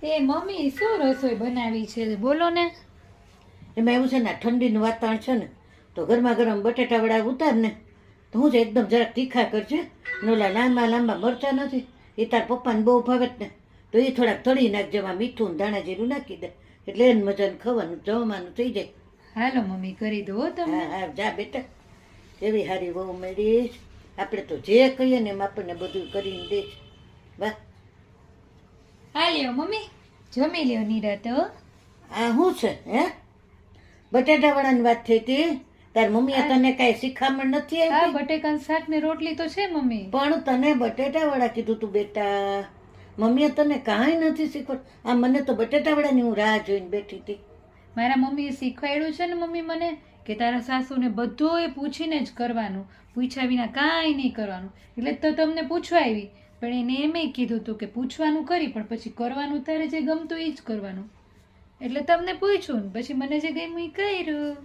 તે મમ્મી શું રસોઈ બનાવી છે બોલો ને. એમાં એવું છે ને, આ ઠંડીનું વાતાવરણ છે ને, તો ગરમા ગરમ બટેટા વડા ઉતાર ને તો હું છે એકદમ જરાક તીખા કરજે. ને ઓલા લાંબા લાંબા મરચા નથી, એ તાર પપ્પાને બહુ ભાવે ને, તો એ થોડાક તળી નાખજે, એમાં મીઠું ને ધાણા જીરું નાખી દે, એટલે એને મજાને ખાવાનું જમવાનું થઈ જાય. હાલો મમ્મી કરી દો હો તમે. હા હા, જા બેટા, એવી હારી વહુ મળી. આપણે તો જે કહીએ ને એમ આપણને બધું કરીને દે છે. વાહ. હાલ્યો મમ્મી જમી લ્યો નિરાતે હો. આ શું છે હે? બટાટા વડાની વાત થઈ હતી. તાર મમ્મીએ તને કાંઈ શિખામણ નથી હા આપી? બટેકાનું શાક ને રોટલી તો છે મમ્મી. પણ તને બટેટા વડા કીધું તું બેટા, મમ્મીએ તને કાંઈ નથી શીખવાડ. આ મને તો બટેટા વડાની હું રાહ જોઈને બેઠી હતી. મારા મમ્મીએ શીખવાડ્યું છે ને મમ્મી મને કે તારા સાસુને બધું એ પૂછીને જ કરવાનું, પૂછ્યા વિના કાંઈ નહીં કરવાનું. એટલે જ તો તમને પૂછવા આવી, પણ એને એમ કીધું હતું કે પૂછવાનું કરી પણ પછી કરવાનું તારે જે ગમતું એ જ કરવાનું. એટલે તમને પૂછ્યું ને પછી મને જે ગમ્યું એ કર્યું.